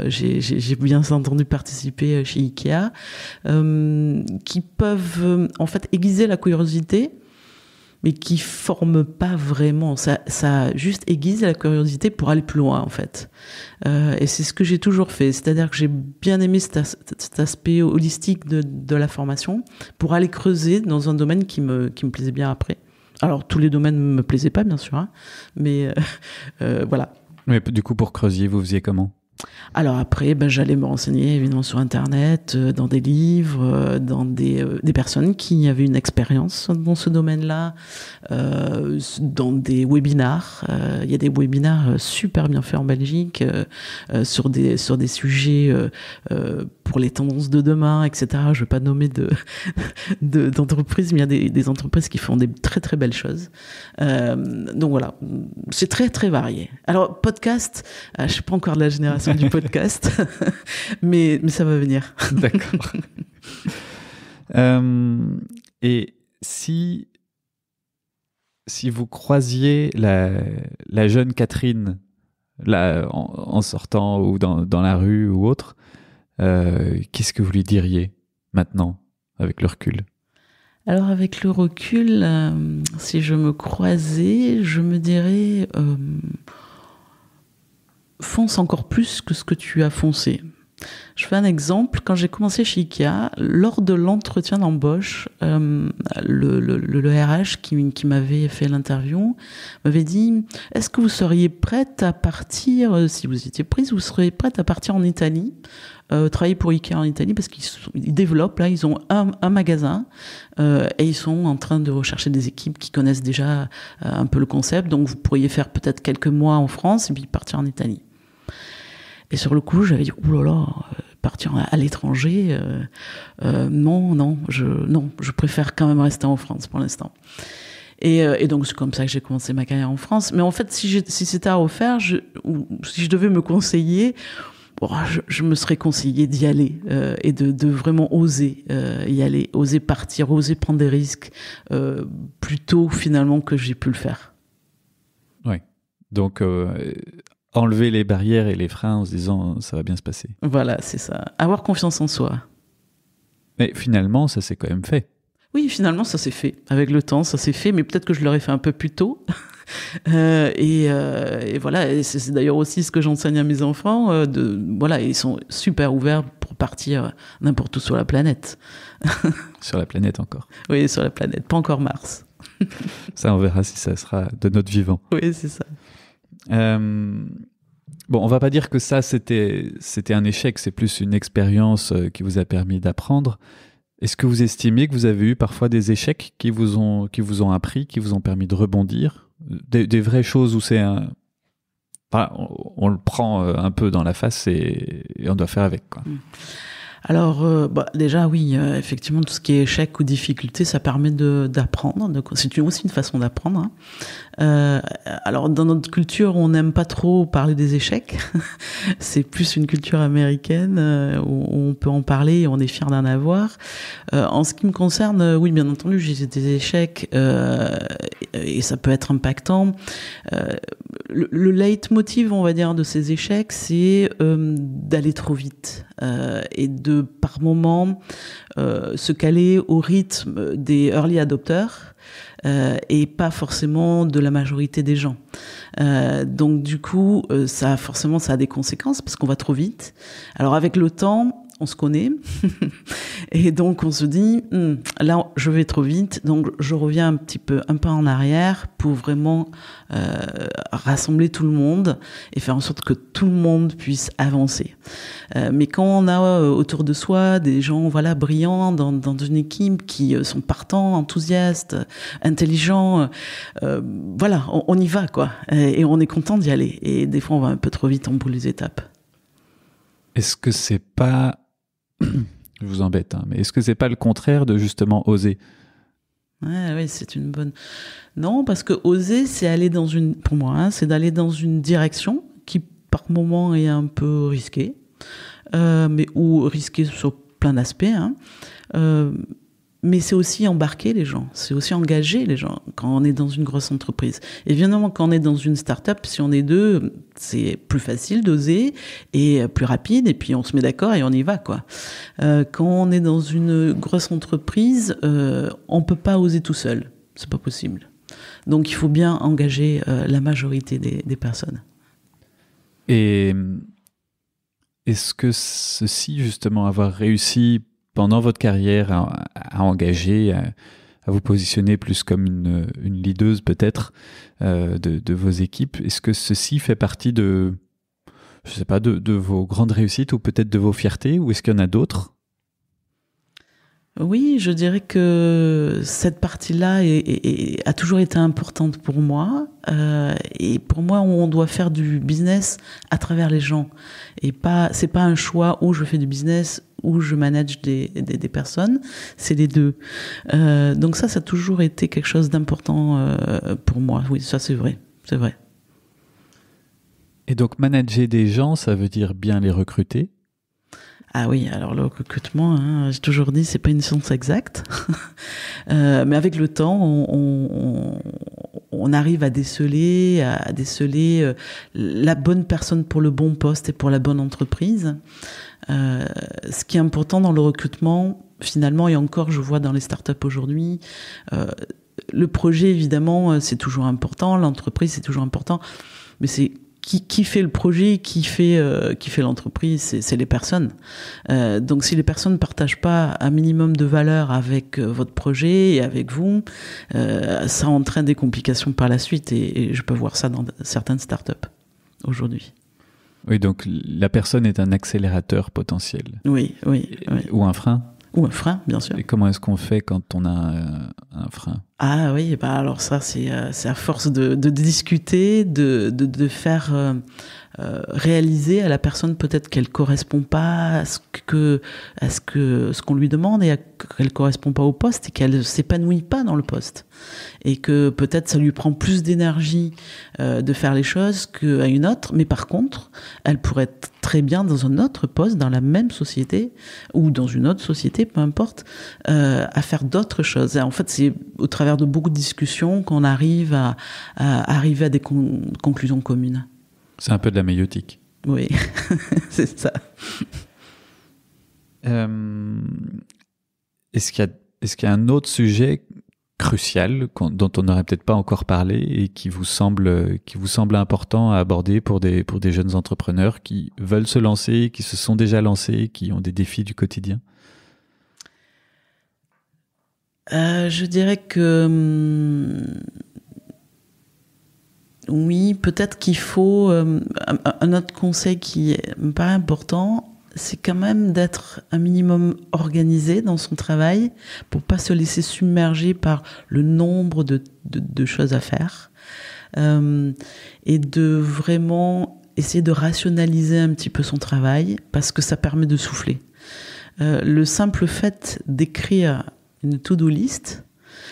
j'ai bien entendu participer chez Ikea, qui peuvent en fait aiguiser la curiosité, mais qui forment pas vraiment. Ça juste aiguise la curiosité pour aller plus loin, en fait. Et c'est ce que j'ai toujours fait. C'est-à-dire que j'ai bien aimé cet aspect holistique de la formation pour aller creuser dans un domaine qui me plaisait bien après. Alors, tous les domaines ne me plaisaient pas, bien sûr, mais voilà. Mais du coup, pour creuser, vous faisiez comment ? Alors après, j'allais me renseigner évidemment sur Internet, dans des livres, dans des personnes qui avaient une expérience dans ce domaine-là, dans des webinars. Il y a des webinars super bien faits en Belgique sur des sujets pour les tendances de demain, etc. Je ne vais pas nommer d'entreprises, mais il y a des entreprises qui font des très très belles choses. Donc voilà, c'est très très varié. Alors podcast, je ne suis pas encore de la génération du podcast, mais ça va venir. D'accord. Et si vous croisiez la jeune Catherine là, en sortant ou dans la rue ou autre, qu'est-ce que vous lui diriez maintenant, avec le recul ? Alors avec le recul, si je me croisais, je me dirais... fonce encore plus que ce que tu as foncé. Je fais un exemple. Quand j'ai commencé chez Ikea, lors de l'entretien d'embauche, le RH qui m'avait fait l'interview m'avait dit « Est-ce que vous seriez prête à partir, si vous étiez prise, vous seriez prête à partir en Italie, travailler pour Ikea en Italie, parce qu'ils développent, là, ils ont un magasin et ils sont en train de rechercher des équipes qui connaissent déjà un peu le concept, donc vous pourriez faire peut-être quelques mois en France et puis partir en Italie. » Et sur le coup, j'avais dit, partir à l'étranger, non, je préfère quand même rester en France pour l'instant. Et donc, c'est comme ça que j'ai commencé ma carrière en France. Mais en fait, si c'était à refaire, si je devais me conseiller, je me serais conseillé d'y aller et de vraiment oser y aller, oser partir, oser prendre des risques plus tôt finalement que j'ai pu le faire. Oui, donc... enlever les barrières et les freins en se disant ça va bien se passer. Voilà, c'est ça. Avoir confiance en soi. Mais finalement, ça s'est quand même fait. Oui, finalement, ça s'est fait. Avec le temps, ça s'est fait, mais peut-être que je l'aurais fait un peu plus tôt. Et voilà, et c'est d'ailleurs aussi ce que j'enseigne à mes enfants. Voilà, ils sont super ouverts pour partir n'importe où sur la planète. Sur la planète encore. Oui, sur la planète, pas encore Mars. Ça, on verra si ça sera de notre vivant. Oui, c'est ça. Bon, on va pas dire que ça, c'était un échec, c'est plus une expérience qui vous a permis d'apprendre. Est-ce que vous estimez que vous avez eu parfois des échecs qui vous ont appris, qui vous ont permis de rebondir? Des vraies choses où c'est un... Enfin, on le prend un peu dans la face et on doit faire avec, quoi. Alors, déjà, oui, effectivement, tout ce qui est échec ou difficulté, ça permet d'apprendre. C'est aussi une façon d'apprendre. Hein. Alors, dans notre culture, on n'aime pas trop parler des échecs. C'est plus une culture américaine où on peut en parler et on est fier d'en avoir. En ce qui me concerne, oui, bien entendu, j'ai eu des échecs et ça peut être impactant. Le leitmotiv, on va dire, de ces échecs, c'est d'aller trop vite et de, par moment, se caler au rythme des early adopters et pas forcément de la majorité des gens. Donc, du coup, ça a des conséquences parce qu'on va trop vite. Alors, avec le temps, on se connaît et donc on se dit là je vais trop vite, donc je reviens un pas en arrière pour vraiment rassembler tout le monde et faire en sorte que tout le monde puisse avancer. Mais quand on a autour de soi des gens brillants dans une équipe qui sont partants, enthousiastes, intelligents, on y va quoi et on est content d'y aller et des fois on va un peu trop vite, on boule les étapes. Est-ce que c'est pas... Je vous embête, hein, mais est-ce que c'est pas le contraire de justement oser? Oui, c'est une bonne... Non, parce que oser, c'est aller pour moi, hein, c'est d'aller dans une direction qui, par moment, est un peu risquée, ou risquée sur plein d'aspects, hein. Mais c'est aussi embarquer les gens, c'est aussi engager les gens quand on est dans une grosse entreprise. Évidemment, quand on est dans une start-up, si on est deux, c'est plus facile d'oser et plus rapide, et puis on se met d'accord et on y va, quoi. Quand on est dans une grosse entreprise, on peut pas oser tout seul, c'est pas possible. Donc il faut bien engager la majorité des personnes. Et est-ce que ceci, justement, avoir réussi pendant votre carrière à engager, à vous positionner plus comme une leaduse peut-être de vos équipes, est-ce que ceci fait partie de vos grandes réussites ou peut-être de vos fiertés, ou est-ce qu'il y en a d'autres? Oui, je dirais que cette partie-là a toujours été importante pour moi. Et pour moi, on doit faire du business à travers les gens. Et c'est pas un choix où je fais du business, où je manage des personnes. C'est les deux. Donc ça a toujours été quelque chose d'important pour moi. Oui, ça c'est vrai. C'est vrai. Et donc, manager des gens, ça veut dire bien les recruter? Ah oui, alors le recrutement, hein, j'ai toujours dit, c'est pas une science exacte, mais avec le temps, on arrive à déceler la bonne personne pour le bon poste et pour la bonne entreprise. Ce qui est important dans le recrutement, finalement, et encore, je vois dans les startups aujourd'hui, le projet, évidemment, c'est toujours important, l'entreprise, c'est toujours important, mais c'est qui fait le projet, qui fait l'entreprise, c'est les personnes. Donc si les personnes ne partagent pas un minimum de valeur avec votre projet et avec vous, ça entraîne des complications par la suite et je peux voir ça dans certaines startups aujourd'hui. Oui, donc la personne est un accélérateur potentiel. Oui. Ou un frein. Ou un frein, bien sûr. Et comment est-ce qu'on fait quand on a un frein? Ah oui, alors ça, c'est à force de discuter, de faire réaliser à la personne peut-être qu'elle correspond pas à ce qu'on lui demande et qu'elle correspond pas au poste et qu'elle s'épanouit pas dans le poste. Et que peut-être ça lui prend plus d'énergie de faire les choses qu'à une autre, mais par contre, elle pourrait être très bien dans un autre poste, dans la même société ou dans une autre société, peu importe, à faire d'autres choses. Et en fait, c'est au travers de beaucoup de discussions qu'on arrive à arriver à des conclusions communes. C'est un peu de la méiotique. Oui, c'est ça. Est-ce qu'il y a un autre sujet crucial dont on n'aurait peut-être pas encore parlé et qui vous semble important à aborder pour des jeunes entrepreneurs qui veulent se lancer, qui se sont déjà lancés, qui ont des défis du quotidien? Je dirais que Oui, peut-être qu'il faut... un autre conseil qui me paraît important, c'est quand même d'être un minimum organisé dans son travail pour pas se laisser submerger par le nombre de choses à faire. Et de vraiment essayer de rationaliser un petit peu son travail parce que ça permet de souffler. Le simple fait d'écrire une to-do list,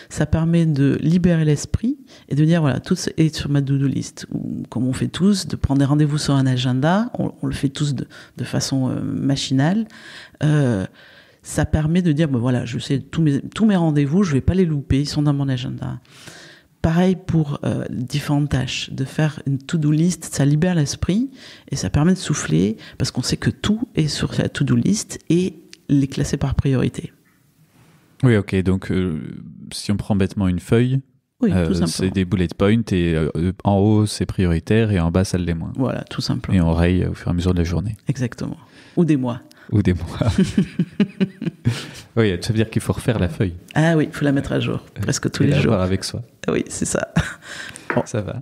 ça permet de libérer l'esprit et de dire voilà, tout est sur ma to-do list. Ou, comme on fait tous, de prendre des rendez-vous sur un agenda, on le fait tous de façon machinale. Ça permet de dire voilà, je sais tous mes rendez-vous, je vais pas les louper, ils sont dans mon agenda. Pareil pour différentes tâches, de faire une to-do list, ça libère l'esprit et ça permet de souffler parce qu'on sait que tout est sur la to-do list et les classer par priorité. Oui, ok. Donc, si on prend bêtement une feuille, c'est des bullet points et en haut, c'est prioritaire et en bas, ça l'est moins. Voilà, tout simplement. Et on raye au fur et à mesure de la journée. Exactement. Ou des mois. Ou des mois. Oui, ça veut dire qu'il faut refaire la feuille. Ah oui, il faut la mettre à jour, presque tous les jours. Et l'avoir avec soi. Ah oui, c'est ça. Bon. Ça va.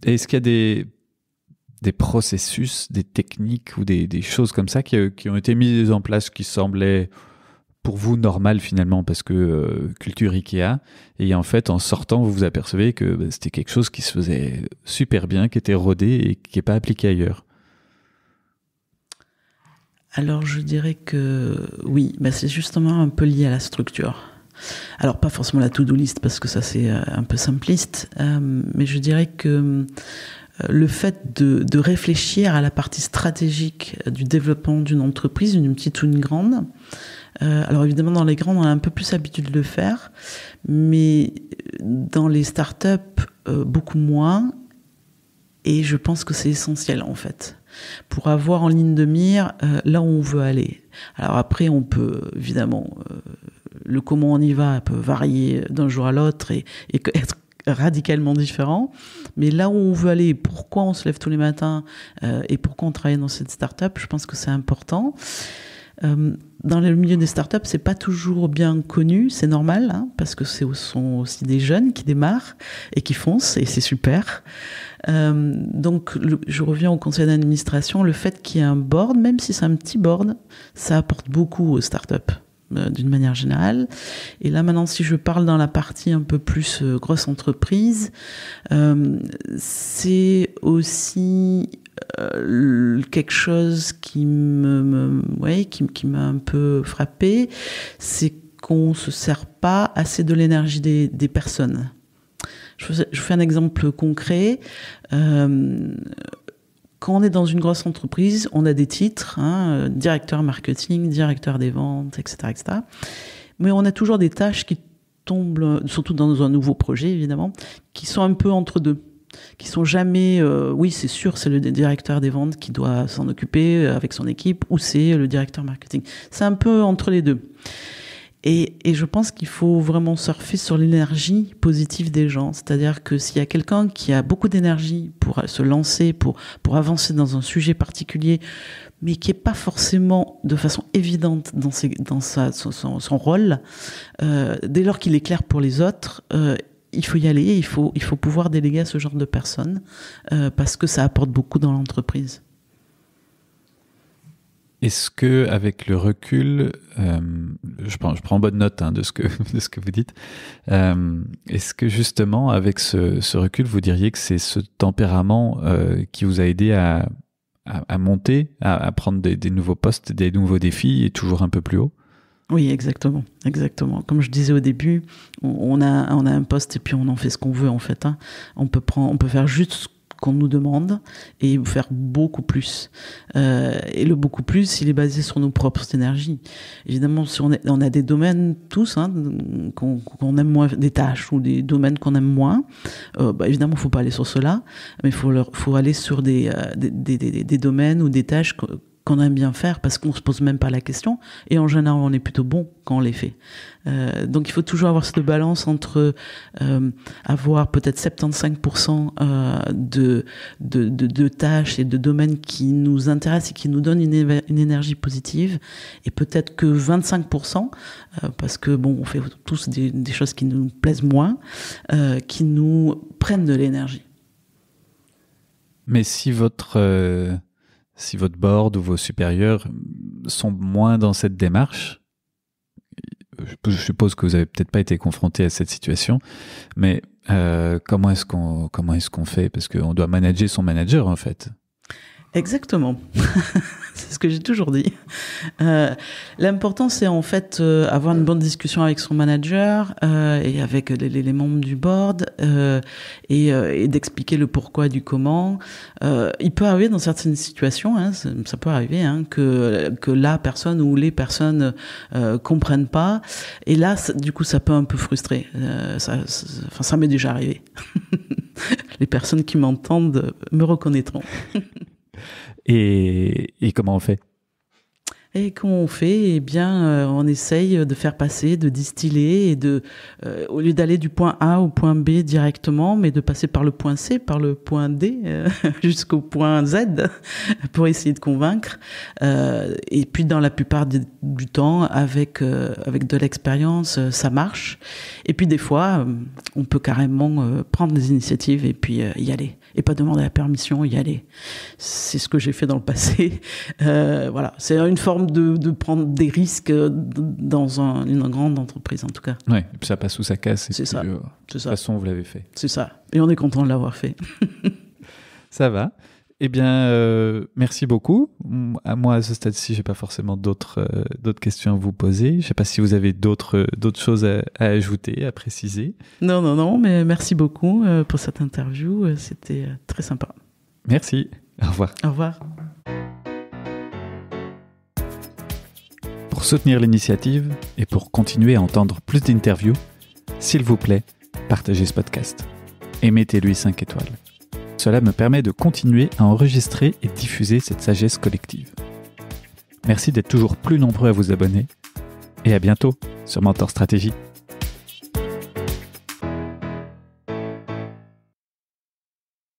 Est-ce qu'il y a des processus, des techniques ou des choses comme ça qui ont été mises en place qui semblaient pour vous normales finalement parce que culture Ikea, et en fait en sortant vous vous apercevez que c'était quelque chose qui se faisait super bien, qui était rodé et qui n'est pas appliqué ailleurs? Alors je dirais que oui, c'est justement un peu lié à la structure. Alors pas forcément la to-do list parce que ça c'est un peu simpliste, mais je dirais que le fait de réfléchir à la partie stratégique du développement d'une entreprise, une petite ou une grande. Alors évidemment dans les grandes on a un peu plus l'habitude de le faire, mais dans les startups beaucoup moins. Et je pense que c'est essentiel en fait pour avoir en ligne de mire là où on veut aller. Alors après on peut évidemment le comment on y va peut varier d'un jour à l'autre et être radicalement différent, mais là où on veut aller, pourquoi on se lève tous les matins et pourquoi on travaille dans cette start-up, je pense que c'est important. Dans le milieu des startups, c'est pas toujours bien connu, c'est normal, hein, parce que ce sont aussi des jeunes qui démarrent et qui foncent, et c'est super. Donc, je reviens au conseil d'administration, le fait qu'il y ait un board, même si c'est un petit board, ça apporte beaucoup aux startups. D'une manière générale. Et là, maintenant, si je parle dans la partie un peu plus grosse entreprise, c'est aussi quelque chose qui qui m'a un peu frappé, c'est qu'on ne se sert pas assez de l'énergie des personnes. Je fais un exemple concret. Quand on est dans une grosse entreprise, on a des titres, directeur marketing, directeur des ventes, etc., etc. Mais on a toujours des tâches qui tombent, surtout dans un nouveau projet, évidemment, qui sont un peu entre deux, qui sont jamais, oui, c'est sûr, c'est le directeur des ventes qui doit s'en occuper avec son équipe, ou c'est le directeur marketing. C'est un peu entre les deux. Et je pense qu'il faut vraiment surfer sur l'énergie positive des gens. C'est-à-dire que s'il y a quelqu'un qui a beaucoup d'énergie pour se lancer, pour avancer dans un sujet particulier, mais qui n'est pas forcément de façon évidente dans son rôle, dès lors qu'il est clair pour les autres, il faut y aller, il faut pouvoir déléguer à ce genre de personnes, parce que ça apporte beaucoup dans l'entreprise. Est-ce que, avec le recul, je prends bonne note de ce que vous dites. Est-ce que justement, avec ce recul, vous diriez que c'est ce tempérament qui vous a aidé à monter, à prendre des nouveaux postes, des nouveaux défis et toujours un peu plus haut? Oui, exactement. Comme je disais au début, on a un poste et puis on en fait ce qu'on veut en fait. On peut faire juste qu'on nous demande et faire beaucoup plus. Et le beaucoup plus, il est basé sur nos propres énergies. Évidemment, si on a des domaines tous qu'on aime moins, des tâches ou des domaines qu'on aime moins, évidemment, il ne faut pas aller sur cela, mais il faut aller sur des domaines ou des tâches qu'on aime bien faire parce qu'on se pose même pas la question. Et en général, on est plutôt bon quand on les fait. Donc il faut toujours avoir cette balance entre avoir peut-être 75% de tâches et de domaines qui nous intéressent et qui nous donnent une énergie positive, et peut-être que 25% parce que bon, on fait tous des choses qui nous plaisent moins, qui nous prennent de l'énergie. Mais si votre board ou vos supérieurs sont moins dans cette démarche, je suppose que vous n'avez peut-être pas été confronté à cette situation, mais comment est-ce qu'on fait? Parce qu'on doit manager son manager, en fait. Exactement. C'est ce que j'ai toujours dit. L'important, c'est en fait avoir une bonne discussion avec son manager et avec les membres du board et d'expliquer le pourquoi du comment. Il peut arriver dans certaines situations, hein, ça peut arriver, hein, que la personne ou les personnes comprennent pas. Et là, du coup, ça peut un peu frustrer. Ça m'est déjà arrivé. Les personnes qui m'entendent me reconnaîtront. Et comment on fait? Et comment on fait? Eh bien, on essaye de faire passer, de distiller et au lieu d'aller du point A au point B directement, mais de passer par le point C, par le point D, jusqu'au point Z, pour essayer de convaincre. Et puis, dans la plupart du temps, avec de l'expérience, ça marche. Et puis, des fois, on peut carrément prendre des initiatives et puis y aller. Et pas demander la permission, y aller. C'est ce que j'ai fait dans le passé. Voilà, c'est une forme de prendre des risques dans une grande entreprise, en tout cas. Oui, et puis ça passe ou ça casse. C'est ça. De toute façon, vous l'avez fait. C'est ça. Et on est content de l'avoir fait. Ça va. Eh bien, merci beaucoup. Moi, à ce stade-ci, je n'ai pas forcément d'autres questions à vous poser. Je ne sais pas si vous avez d'autres choses à ajouter, à préciser. Non, mais merci beaucoup pour cette interview. C'était très sympa. Merci. Au revoir. Au revoir. Pour soutenir l'initiative et pour continuer à entendre plus d'interviews, s'il vous plaît, partagez ce podcast et mettez-lui 5 étoiles. Cela me permet de continuer à enregistrer et diffuser cette sagesse collective. Merci d'être toujours plus nombreux à vous abonner et à bientôt sur Mentor Stratégie.